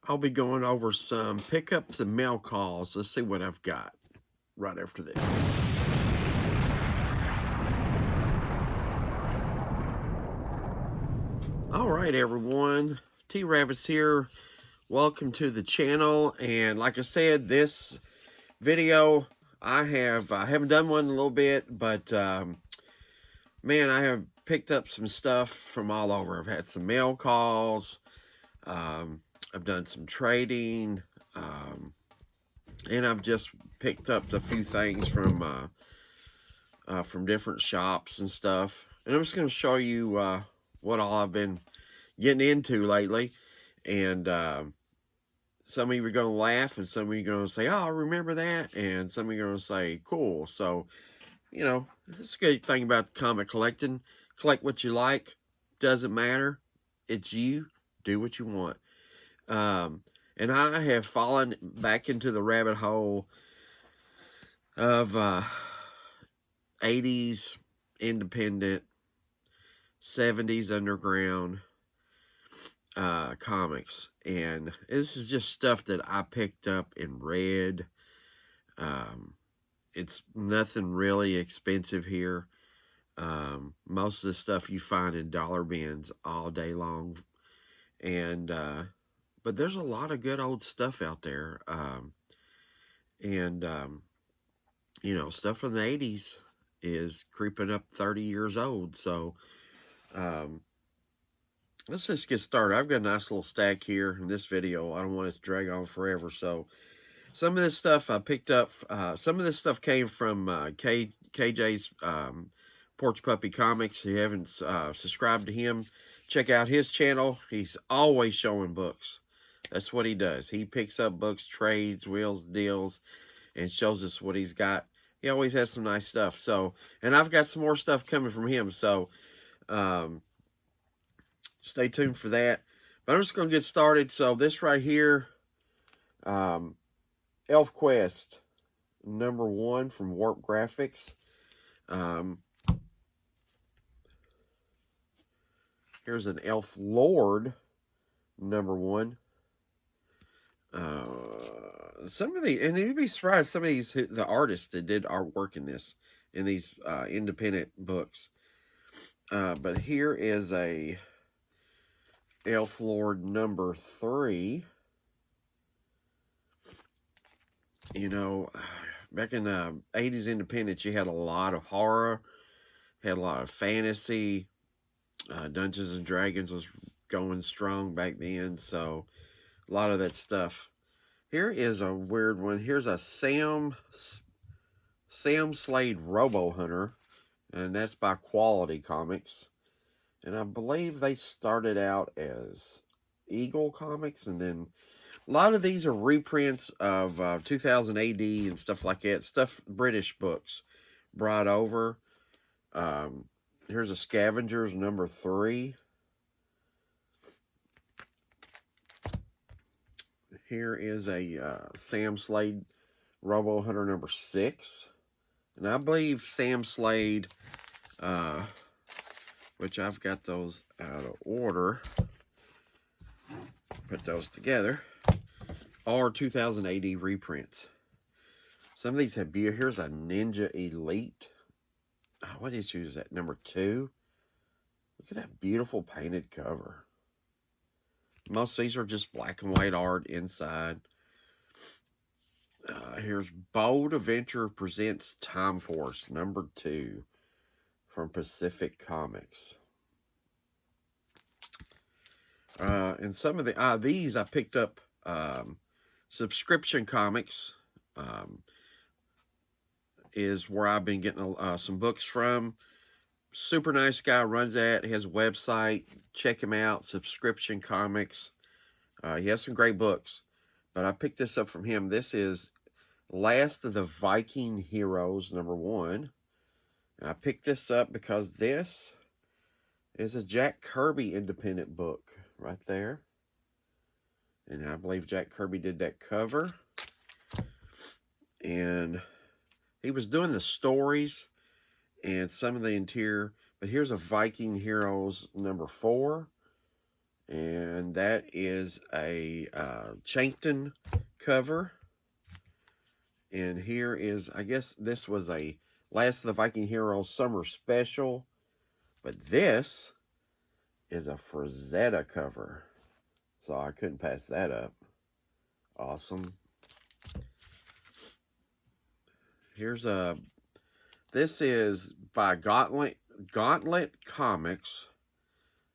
I'll be going over some pickups and mail calls. Let's see what I've got right after this. All right, everyone. T-RAVIS here. Welcome to the channel. And like I said, this video, I haven't done one in a little bit, but man, I have picked up some stuff from all over. I've had some mail calls. I've done some trading. And I've just picked up a few things from different shops and stuff. And I'm just going to show you what all I've been getting into lately. And some of you are going to laugh, and some of you are going to say, "Oh, I remember that," and some of you are going to say, "Cool." So, you know, this is a good thing about comic collecting. Collect what you like. Doesn't matter. It's you. Do what you want. And I have fallen back into the rabbit hole of 80s independent, 70s underground comics. And this is just stuff that I picked up and read. It's nothing really expensive here. Most of the stuff you find in dollar bins all day long. And but there's a lot of good old stuff out there. And you know, stuff from the 80s is creeping up 30 years old. So let's just get started. I've got a nice little stack here in this video. I don't want it to drag on forever. So some of this stuff I picked up. Some of this stuff came from KJ's Porch Puppy Comics. If you haven't subscribed to him, check out his channel. He's always showing books. That's what he does. He picks up books, trades, wheels, deals, and shows us what he's got. He always has some nice stuff. So, and I've got some more stuff coming from him. So, stay tuned for that. But I'm just going to get started. So, this right here, Elf Quest #1 from Warp Graphics. Here's an Elf Lord #1. Some of the, and you'd be surprised, some of these, the artists that did artwork in these independent books. But here is a Elf Lord #3. You know, back in the 80s independents, you had a lot of horror, had a lot of fantasy. Dungeons and Dragons was going strong back then, so a lot of that stuff. Here is a weird one. Here's a Sam Slade Robo Hunter, and that's by Quality Comics. And I believe they started out as Eagle Comics, and then a lot of these are reprints of 2000 AD and stuff like that. Stuff British books brought over. Here's a Scavengers #3. Here is a Sam Slade Robo Hunter #6. And I believe Sam Slade, which I've got those out of order, put those together, are 2000 AD reprints. Some of these have beer. Here's a Ninja Elite. Oh, what issue is that? #2. Look at that beautiful painted cover. Most of these are just black and white art inside. Here's Bold Adventure Presents Time Force #2 from Pacific Comics. And some of the these I picked up Subscription Comics is where I've been getting some books from. Super nice guy, runs that. He has a website. Check him out. Subscription Comics. He has some great books. But I picked this up from him. This is Last of the Viking Heroes #1. And I picked this up because this is a Jack Kirby independent book right there. And I believe Jack Kirby did that cover. And he was doing the stories and some of the interior. But here's a Viking Heroes #4. And that is a Chankton cover. And here is, I guess this was a Last of the Viking Heroes summer special. But this is a Frazetta cover. So I couldn't pass that up. Awesome. Here's a, this is by Gauntlet Comics,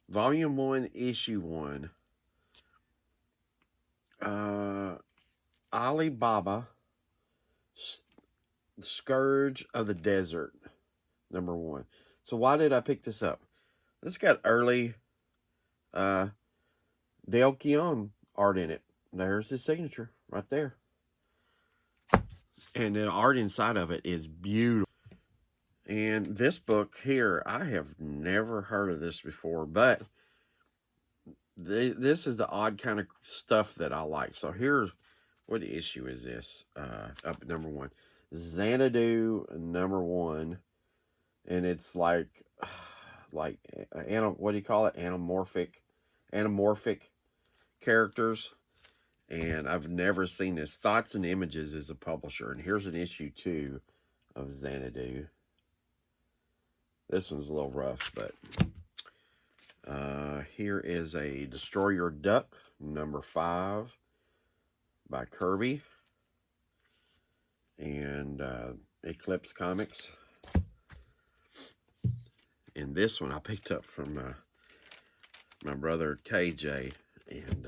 Volume 1, Issue 1. Alibaba, Scourge of the Desert, number 1. So why did I pick this up? This got early Dale Keown art in it. There's his signature right there. And the art inside of it is beautiful. And this book here, I have never heard of this before, but this is the odd kind of stuff that I like. So here's, what issue is this? Up at number 1. Xanadu, number 1. And it's like what do you call it? Anamorphic characters. And I've never seen this. Thoughts and Images is a publisher. And here's an issue 2 of Xanadu. This one's a little rough, but here is a Destroy Your Duck, number 5 by Kirby and Eclipse Comics. And this one I picked up from my brother KJ, and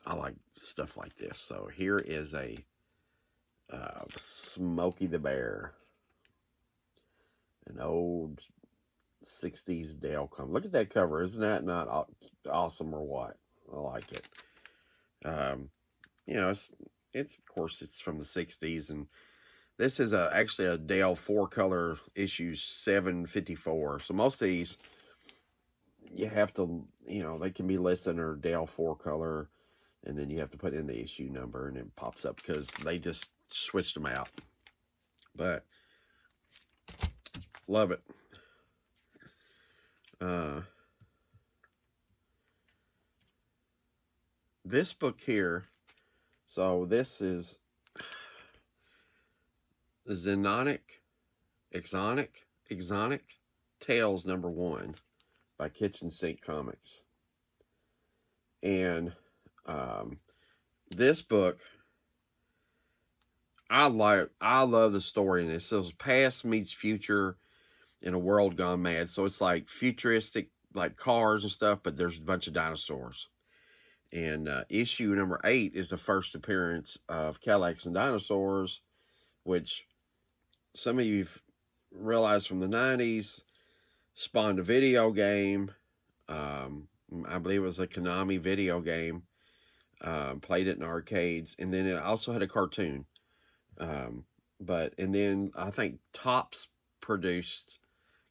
I like stuff like this. So here is a Smokey the Bear, an old 60s Dale comic. Look at that cover. Isn't that not awesome or what? I like it. You know, it's of course it's from the 60s, and this is actually a Dale 4-color issue 754. So most of these you have to, you know, they can be listed or Dale 4-color, and then you have to put in the issue number, and it pops up because they just switched them out. But love it. This book here, so this is Exonic Tales number 1 by Kitchen Sink Comics. And this book, I love the story in this. It says past meets future in a world gone mad. So it's like futuristic, like cars and stuff, but there's a bunch of dinosaurs. And issue number 8 is the first appearance of Cadillacs and Dinosaurs, which some of you've realized from the 90s spawned a video game. I believe it was a Konami video game. Played it in arcades. And then it also had a cartoon. And then I think Topps produced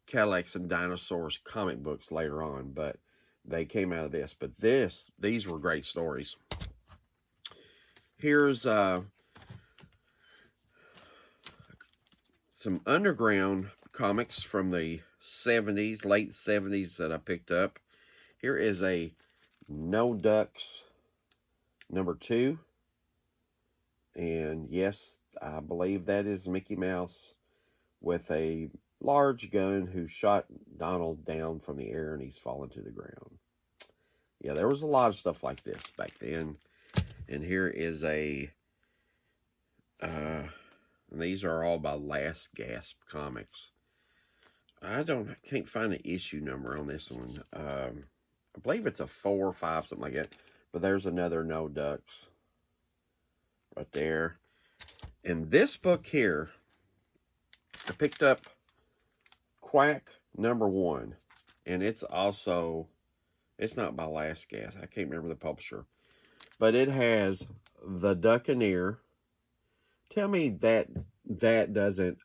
Cadillacs and Dinosaurs comic books later on, but they came out of this. But these were great stories. Here's some underground comics from the 70s, late 70s that I picked up. Here is a No Ducks number 2. And yes, I believe that is Mickey Mouse with a large gun who shot Donald down from the air and he's fallen to the ground. Yeah, there was a lot of stuff like this back then. And here is a, these are all by Last Gasp Comics. I can't find the issue number on this one. I believe it's a 4 or 5, something like that. But there's another No Ducks right there. And this book here, I picked up Quack number 1. And it's also, it's not by Last Gasp. I can't remember the publisher. But it has the Duccaneer. Tell me that doesn't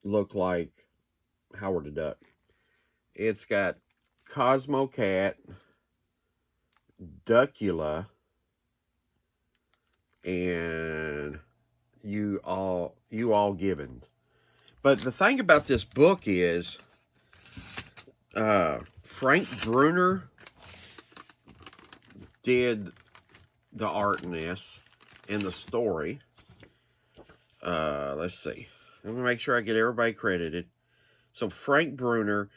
look like Howard the Duck. It's got Cosmo Cat, Duckula, and you all Gibbons. But the thing about this book is, Frank Bruner did the art in this and the story. Let's see. I'm going to make sure I get everybody credited. So Frank Bruner,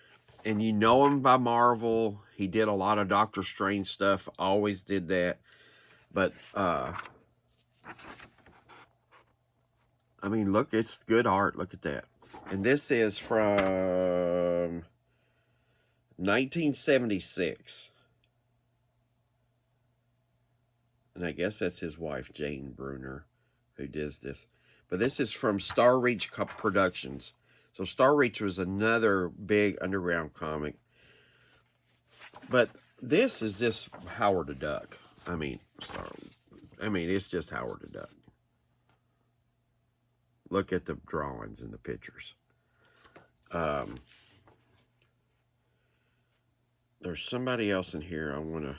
and you know him by Marvel. He did a lot of Doctor Strange stuff. Always did that. But, I mean, look, it's good art. Look at that. And this is from 1976. And I guess that's his wife, Jane Bruner, who does this. But this is from Star Reach Productions. So Star Reach was another big underground comic. But this is just Howard the Duck. I mean, it's just Howard the Duck. Look at the drawings and the pictures. There's somebody else in here I want to...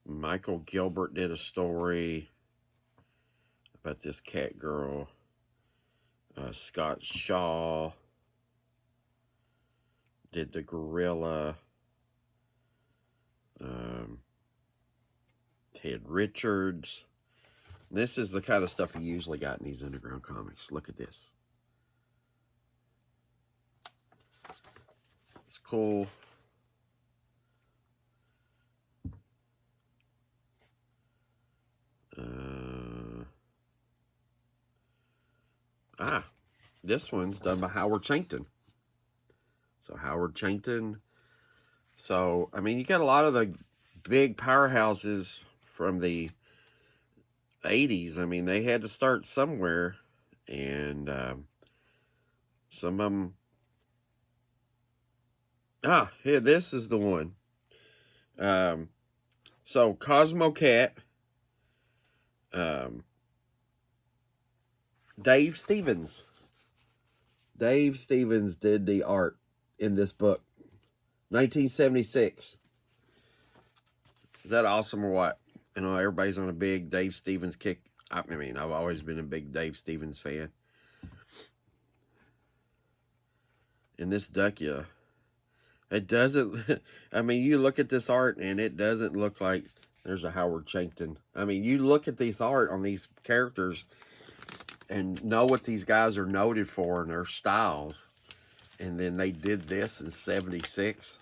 Michael Gilbert did a story about this cat girl. Scott Shaw did the gorilla. Ted Richards. This is the kind of stuff you usually got in these underground comics. Look at this. It's cool. This one's done by Howard Chankton. So Howard Chankton. So, I mean, you got a lot of the big powerhouses from the 80s. I mean, they had to start somewhere. And some of them... here, this is the one. So, Cosmo Cat. Dave Stevens. Dave Stevens did the art in this book. 1976. Is that awesome or what? You know, everybody's on a big Dave Stevens kick. I mean, I've always been a big Dave Stevens fan. And this duck, yeah. It doesn't... I mean, you look at this art and it doesn't look like there's a Howard Chankton. I mean, you look at these art on these characters and know what these guys are noted for and their styles. And then they did this in 76.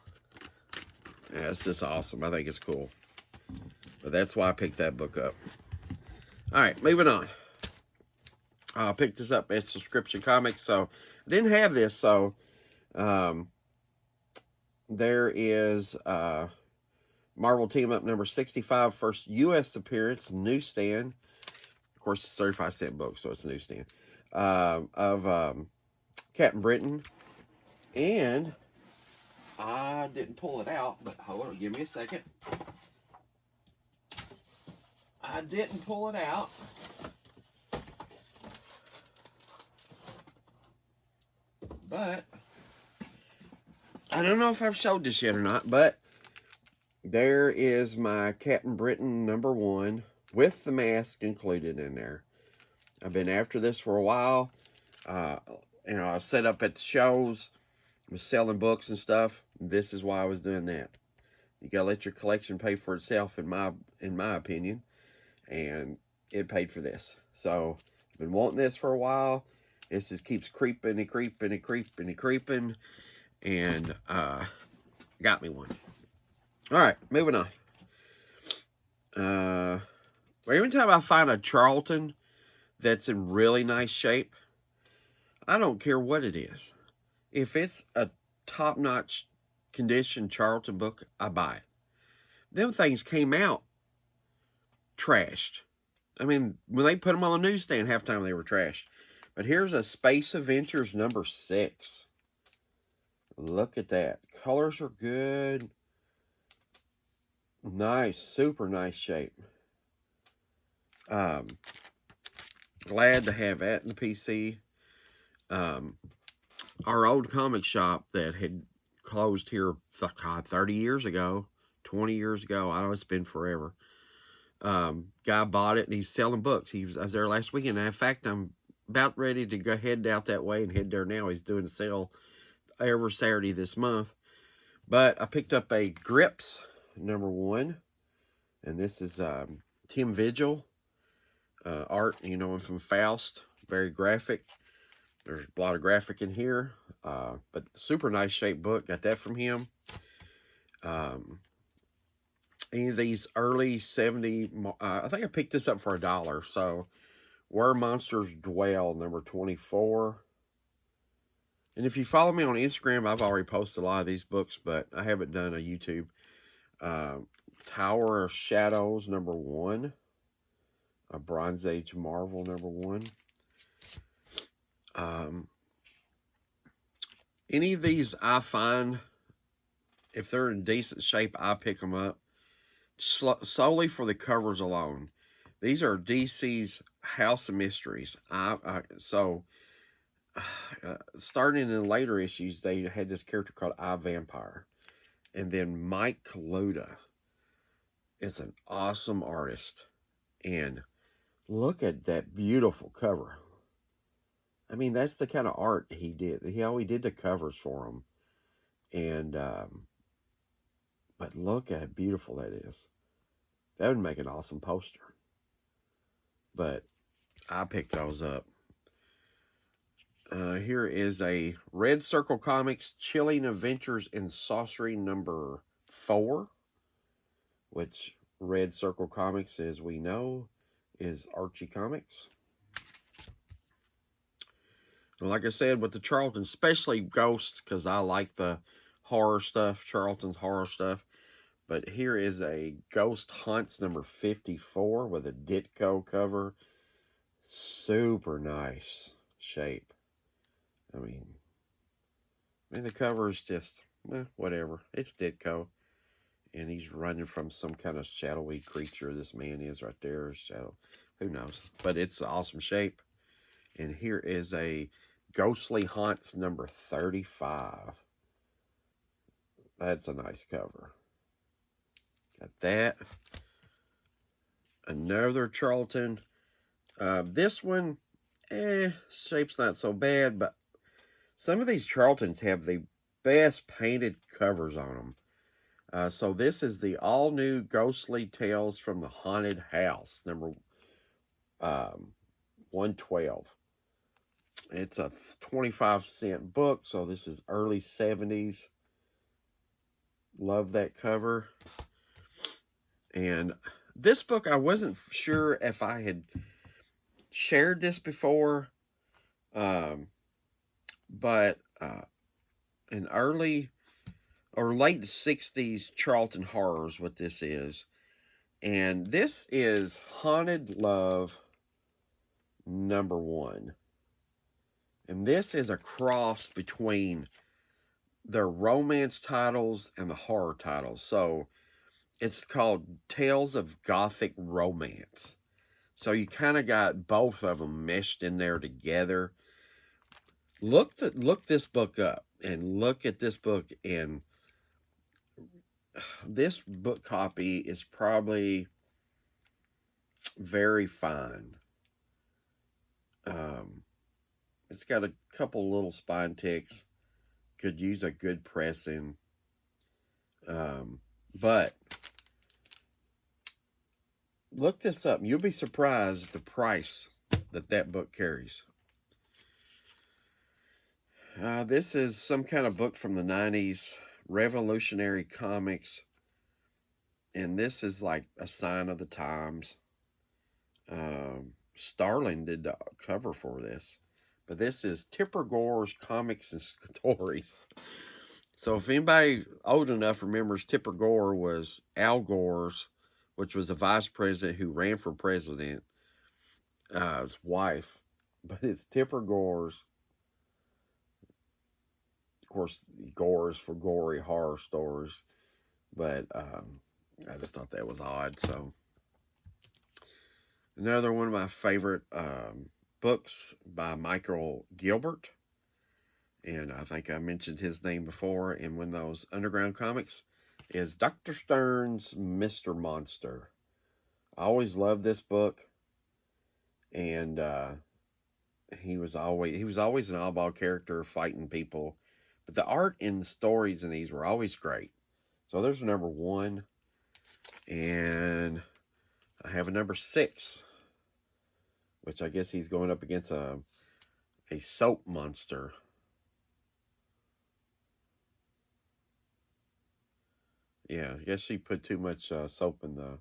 Yeah, it's just awesome. I think it's cool. But that's why I picked that book up. Alright, moving on. I picked this up at Subscription Comics. So, I didn't have this. So, there is Marvel Team Up number 65. First U.S. appearance. Newsstand. Of course, it's a 35-cent book, so it's a newsstand. Of Captain Britain. And I didn't pull it out, but hold on, give me a second. I didn't pull it out. But I don't know if I've showed this yet or not, but there is my Captain Britain #1 with the mask included in there. I've been after this for a while. You know, I set up at the shows, was selling books and stuff. This is why I was doing that. You gotta let your collection pay for itself, in my opinion, and it paid for this. So I've been wanting this for a while. This just keeps creeping and creeping and creeping and creeping, and got me one. All right, moving on. Every time I find a Charlton that's in really nice shape, I don't care what it is. If it's a top-notch condition Charlton book, I buy it. Them things came out trashed. I mean, when they put them on the newsstand, half the time they were trashed. But here's a Space Adventures #6. Look at that. Colors are good. Nice, super nice shape. Glad to have that in the PC. Our old comic shop that had closed here 30 years ago, 20 years ago. I know it's been forever. Guy bought it and he's selling books. I was there last weekend. And in fact, I'm about ready to go head out that way and head there now. He's doing a sale every Saturday this month. But I picked up a Grips #1, and this is Tim Vigil art. You know him from Faust, very graphic. There's a lot of graphic in here, but super nice shaped book. Got that from him. Um, any of these early 70, I think I picked this up for $1. So, Where Monsters Dwell, #24. And if you follow me on Instagram, I've already posted a lot of these books, but I haven't done a YouTube. Uh, Tower of Shadows, #1. A Bronze Age Marvel, #1. Any of these I find, if they're in decent shape, I pick them up solely for the covers alone. These are DC's House of Mysteries. Starting in the later issues, they had this character called Vampire. And then Mike Kaluta is an awesome artist. And look at that beautiful cover. I mean, that's the kind of art he did. He always did the covers for them. And, but look at how beautiful that is. That would make an awesome poster. But I picked those up. Here is a Red Circle Comics Chilling Adventures in Sorcery #4, which Red Circle Comics, as we know, is Archie Comics. And like I said, with the Charlton, especially Ghost, because I like the horror stuff, Charlton's horror stuff. But here is a Ghost Hunts #54 with a Ditko cover. Super nice shape. I mean, the cover is just, whatever. It's Ditko. And he's running from some kind of shadowy creature. This man is right there. Shadow. Who knows? But it's an awesome shape. And here is a Ghostly Haunts #35. That's a nice cover. Got that. Another Charlton. This one, shape's not so bad, but some of these Charltons have the best painted covers on them. So this is the all-new Ghostly Tales from the Haunted House, #112. It's a 25-cent book, so this is early 70s. Love that cover. And this book, I wasn't sure if I had shared this before, but an early or late 60s Charlton Horrors, what this is. And this is Haunted Love #1. And this is a cross between their romance titles and the horror titles. So it's called Tales of Gothic Romance. So you kind of got both of them meshed in there together. Look this book up and look at this book, and this book copy is probably very fine. It's got a couple little spine ticks. Could use a good pressing. But look this up. You'll be surprised the price that book carries. This is some kind of book from the 90s, Revolutionary Comics. And this is like a sign of the times. Starling did the cover for this. But this is Tipper Gore's Comics and Stories. So if anybody old enough remembers, Tipper Gore was Al Gore's, which was the vice president who ran for president, his wife. But it's Tipper Gore's. Of course, Gore's for gory horror stories. But I just thought that was odd. So another one of my favorite books by Michael Gilbert. And I think I mentioned his name before in one of those underground comics, is Dr. Stern's Mr. Monster. I always loved this book. And he was always an oddball character fighting people. But the art and the stories in these were always great. So there's number 1. And I have a number 6, which I guess he's going up against a soap monster. Yeah, I guess she put too much soap in the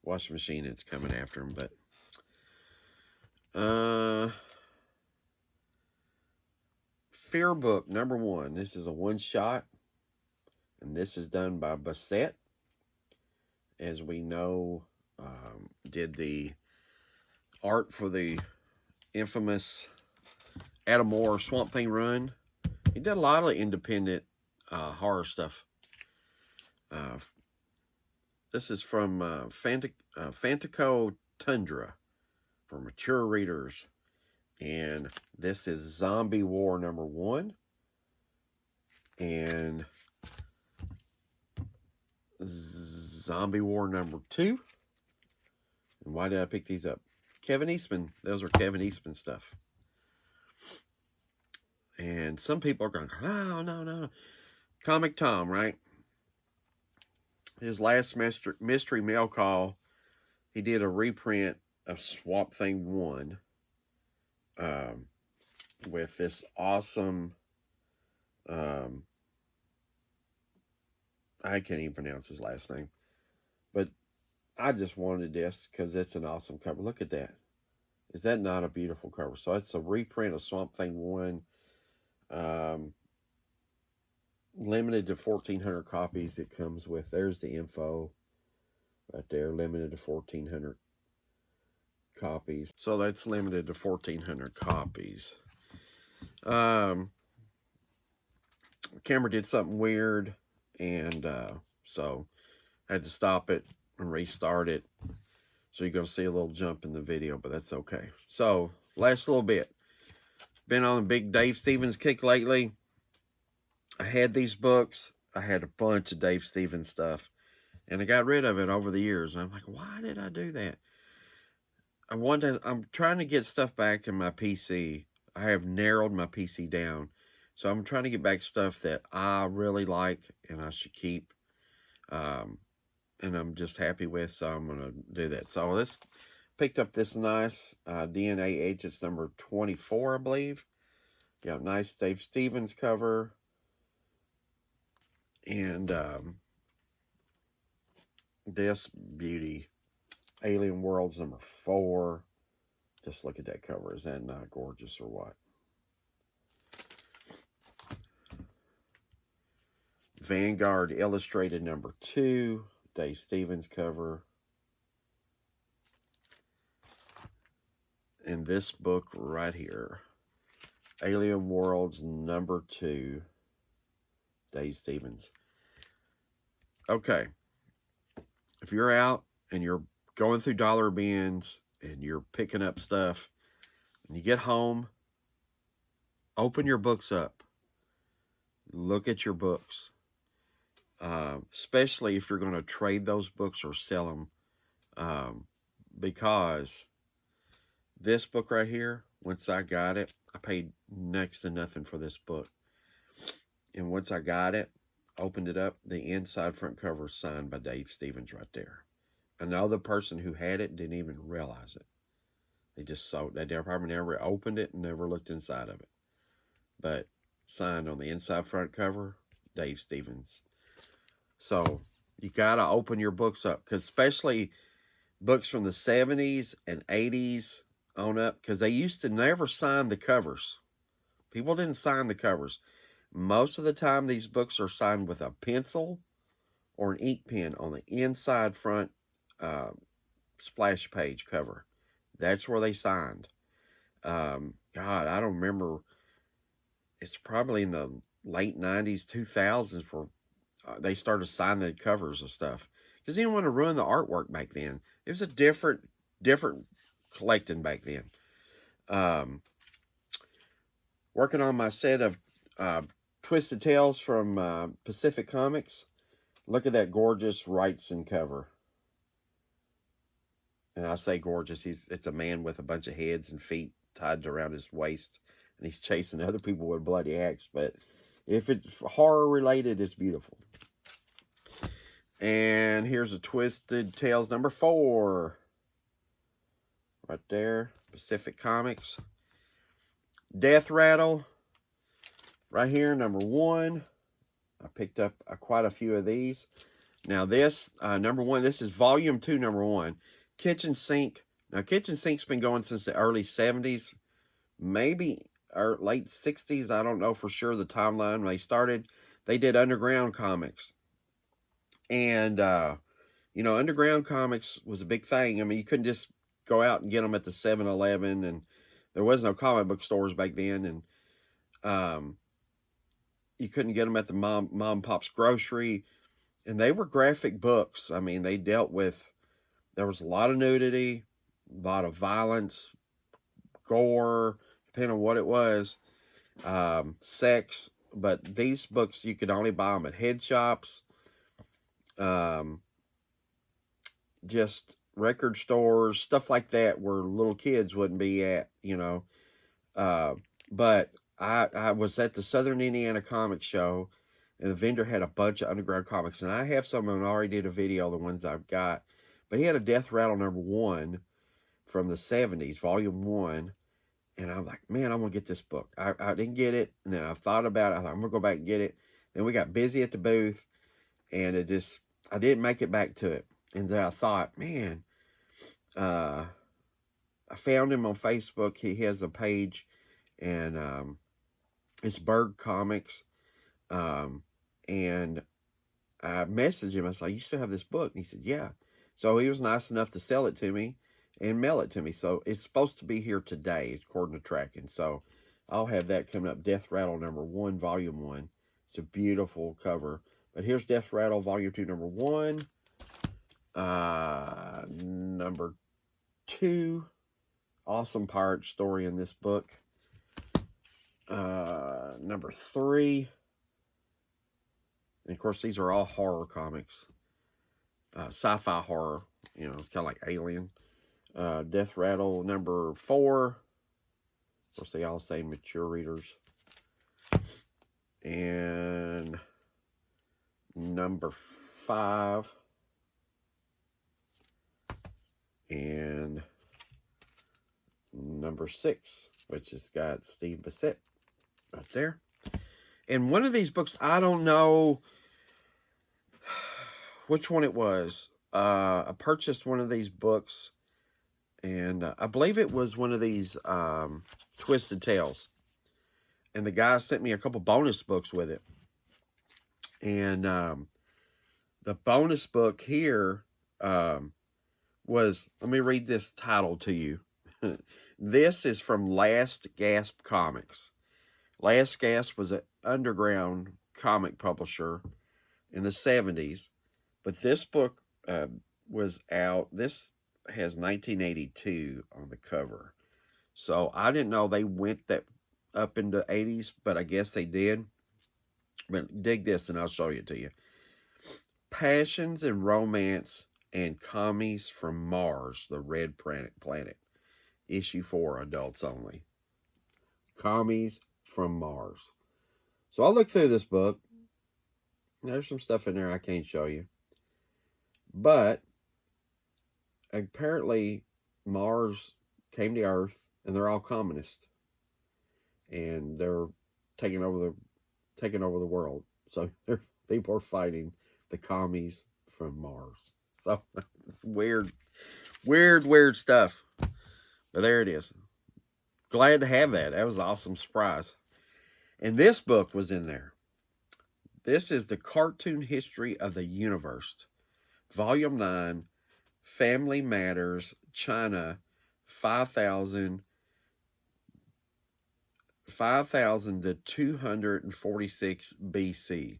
washing machine. It's coming after him. But Fear Book number 1. This is a one-shot, and this is done by Bassett. As we know, did the art for the infamous Adam Moore Swamp Thing run. He did a lot of independent horror stuff. This is from Fantico Tundra for mature readers. And this is Zombie War number 1. And Zombie War number 2. And why did I pick these up? Kevin Eastman. Those are Kevin Eastman stuff. And some people are going, oh, no. Comic Tom, right? His last mystery mail call, he did a reprint of Swamp Thing 1 with this awesome, I can't even pronounce his last name, but I just wanted this because it's an awesome cover. Look at that. Is that not a beautiful cover? So it's a reprint of Swamp Thing 1. Limited to 1,400 copies it comes with. There's the info right there. Limited to 1,400 copies. So that's limited to 1,400 copies. Camera did something weird, and so I had to stop it and restart it. So you're going to see a little jump in the video, but that's okay. So, last little bit. Been on a big Dave Stevens kick lately. I had these books. I had a bunch of Dave Stevens stuff. And I got rid of it over the years. I'm like, why did I do that? I'm trying to get stuff back in my PC. I have narrowed my PC down. So I'm trying to get back stuff that I really like and I should keep. And I'm just happy with, so I'm going to do that. So this picked up this nice DNA Agents number 24, I believe. Got a nice Dave Stevens cover. And this beauty, Alien Worlds number 4. Just look at that cover. Is that not gorgeous or what? Vanguard Illustrated number 2. Dave Stevens cover. And this book right here. Alien Worlds number 2. Dave Stevens. Okay. If you're out and you're going through dollar bins and you're picking up stuff and you get home, open your books up. Look at your books. Especially if you're going to trade those books or sell them. Because this book right here, once I got it, I paid next to nothing for this book. And once I got it, opened it up, the inside front cover is signed by Dave Stevens right there. I know the person who had it didn't even realize it. They just saw it. They probably never opened it and never looked inside of it. But signed on the inside front cover, Dave Stevens. So you got to open your books up, because especially books from the 70s and 80s on up, because they used to never sign the covers. People didn't sign the covers. Most of the time, these books are signed with a pencil or an ink pen on the inside front splash page cover. That's where they signed. God, I don't remember. It's probably in the late 90s, 2000s where they started signing the covers of stuff. Because they didn't want to ruin the artwork back then. It was a different collecting back then. Working on my set of Twisted Tales from Pacific Comics. Look at that gorgeous Wrightson cover. And I say gorgeous. It's a man with a bunch of heads and feet tied around his waist. And he's chasing other people with a bloody axe. But If it's horror related, it's beautiful. And here's a Twisted Tales number 4. Right there. Pacific Comics. Death Rattle. Right here, number 1. I picked up quite a few of these. Now this, number 1, this is volume 2, number 1. Kitchen Sink. Now Kitchen Sink's been going since the early 70s. Maybe or late 60s. I don't know for sure the timeline when they started. They did underground comics. And, you know, underground comics was a big thing. I mean, you couldn't just go out and get them at the 7-Eleven, and there was no comic book stores back then, and you couldn't get them at the mom and pop's grocery, and they were graphic books. I mean, they dealt with, there was a lot of nudity, a lot of violence, gore, depending on what it was, sex, but these books, you could only buy them at head shops, just record stores, stuff like that, where little kids wouldn't be at, you know. But I was at the Southern Indiana Comic Show, and the vendor had a bunch of underground comics, and I have some of them. I already did a video of the ones I've got, but he had a Death Rattle number 1 from the 70s, volume 1, and I'm like, man, I'm gonna get this book. I didn't get it, and then I thought about it. I thought, I'm gonna go back and get it. Then we got busy at the booth, and I didn't make it back to it. And then I thought, man, I found him on Facebook. He has a page, and it's Bird Comics. And I messaged him. I said, you still have this book? And he said, yeah. So he was nice enough to sell it to me and mail it to me. So it's supposed to be here today, according to tracking. So I'll have that coming up. Death Rattle number 1, volume 1. It's a beautiful cover. But here's Death Rattle volume 2, number 1. Number 2. Awesome pirate story in this book. Number 3. And of course, these are all horror comics. Sci-fi horror. You know, it's kind of like Alien. Death Rattle number 4. Of course, they all say mature readers. And number 5. And number 6, which has got Steve Bissett right there. And one of these books, I don't know which one it was. I purchased one of these books, and I believe it was one of these Twisted Tales. And the guy sent me a couple bonus books with it. And the bonus book here was, let me read this title to you. This is from Last Gasp Comics. Last Gasp was an underground comic publisher in the 70s. But this book was out. This has 1982 on the cover. So I didn't know they went that up into 80s, but I guess they did. But dig this, and I'll show it to you. Passions and Romance and Commies from Mars, the Red Planet. Issue 4, adults only. Commies from Mars. So I'll look through this book. There's some stuff in there I can't show you. But apparently Mars came to Earth, and they're all communist. And they're taking over the world. So people are fighting the commies from Mars. So weird stuff. But there it is. Glad to have that. That was an awesome surprise. And this book was in there. This is the Cartoon History of the Universe. Volume 9, Family Matters, China, 5,000 to 246 BC.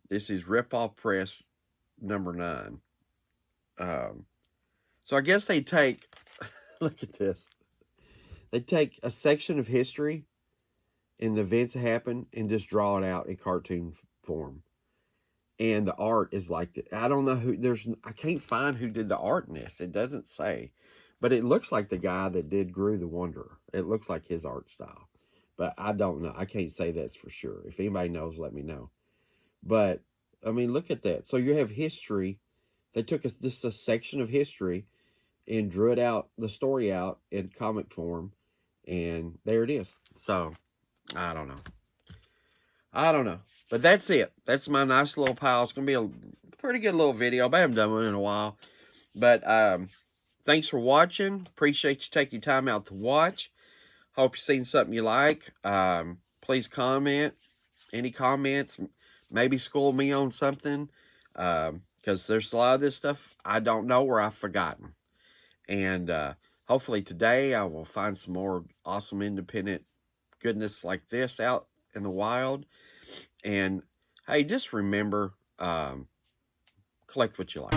This is Ripoff Press number 9. So I guess they take, look at this. They take a section of history and the events that happen and just draw it out in cartoon form. And the art is like that. I don't know who, I can't find who did the art in this. It doesn't say. But it looks like the guy that did Grew the Wanderer. It looks like his art style. but I don't know. I can't say that's for sure. If anybody knows, let me know. But I mean, look at that. So you have history. They took just a section of history and drew it out, the story out in comic form, and there it is. So I don't know. I don't know. But that's it. That's my nice little pile. It's going to be a pretty good little video. But I haven't done one in a while. But thanks for watching. Appreciate you taking your time out to watch. Hope you've seen something you like. Please comment. Any comments. Maybe school me on something. Because there's a lot of this stuff I don't know or I've forgotten. And hopefully today I will find some more awesome independent goodness like this out in the wild. And hey, just remember, collect what you like.